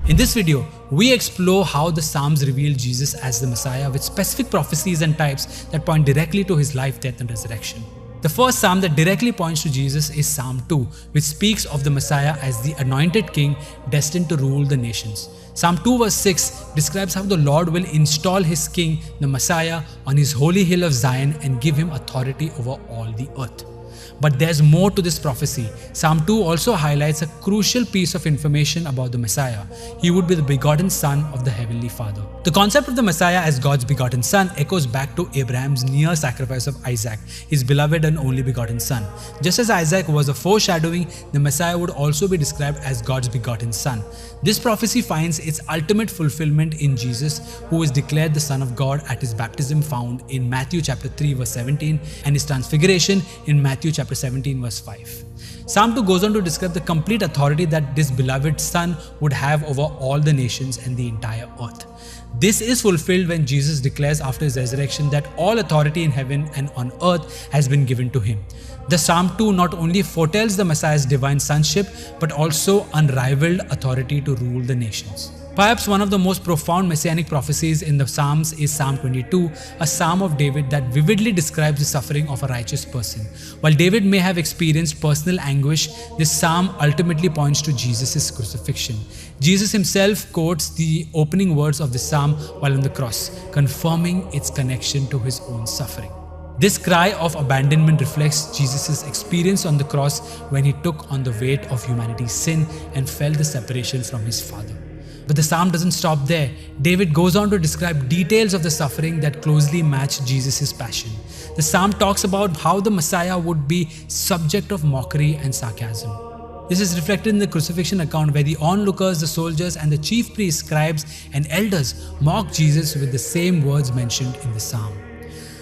In this video, we explore how the Psalms reveal Jesus as the Messiah with specific prophecies and types that point directly to his life, death and resurrection. The first psalm that directly points to Jesus is Psalm 2, which speaks of the Messiah as the anointed king destined to rule the nations. Psalm 2 verse 6 describes how the Lord will install his king, the Messiah, on his holy hill of Zion and give him authority over all the earth. But there's more to this prophecy. Psalm 2 also highlights a crucial piece of information about the Messiah. He would be the begotten son of the Heavenly Father. The concept of the Messiah as God's begotten son echoes back to Abraham's near sacrifice of Isaac, his beloved and only begotten son. Just as Isaac was a foreshadowing, the Messiah would also be described as God's begotten son. This prophecy finds its ultimate fulfillment in Jesus, who is declared the Son of God at his baptism found in Matthew chapter 3 verse 17 and his transfiguration in Matthew chapter 17 verse 5. Psalm 2 goes on to describe the complete authority that this beloved son would have over all the nations and the entire earth. This is fulfilled when Jesus declares after his resurrection that all authority in heaven and on earth has been given to him. The Psalm 2 not only foretells the Messiah's divine sonship, but also unrivaled authority to rule the nations. Perhaps one of the most profound messianic prophecies in the Psalms is Psalm 22, a psalm of David that vividly describes the suffering of a righteous person. While David may have experienced personal anguish, this psalm ultimately points to Jesus' crucifixion. Jesus himself quotes the opening words of the psalm while on the cross, confirming its connection to his own suffering. This cry of abandonment reflects Jesus' experience on the cross when he took on the weight of humanity's sin and felt the separation from his Father. But the psalm doesn't stop there. David goes on to describe details of the suffering that closely match Jesus' passion. The psalm talks about how the Messiah would be subject of mockery and sarcasm. This is reflected in the crucifixion account where the onlookers, the soldiers and the chief priests, scribes and elders mock Jesus with the same words mentioned in the psalm.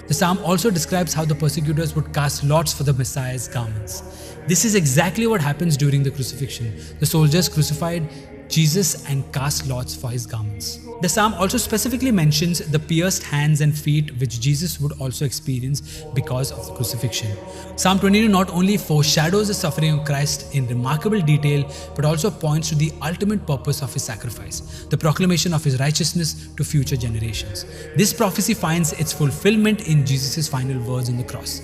The psalm also describes how the persecutors would cast lots for the Messiah's garments. This is exactly what happens during the crucifixion. The soldiers crucified Jesus and cast lots for his garments. The psalm also specifically mentions the pierced hands and feet which Jesus would also experience because of the crucifixion. Psalm 22 not only foreshadows the suffering of Christ in remarkable detail, but also points to the ultimate purpose of his sacrifice, the proclamation of his righteousness to future generations. This prophecy finds its fulfillment in Jesus' final words on the cross.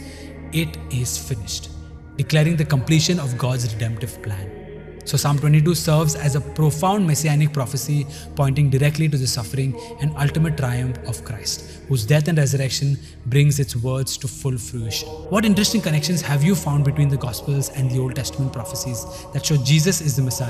It is finished, declaring the completion of God's redemptive plan. So Psalm 22 serves as a profound messianic prophecy pointing directly to the suffering and ultimate triumph of Christ, whose death and resurrection brings its words to full fruition. What interesting connections have you found between the Gospels and the Old Testament prophecies that show Jesus is the Messiah?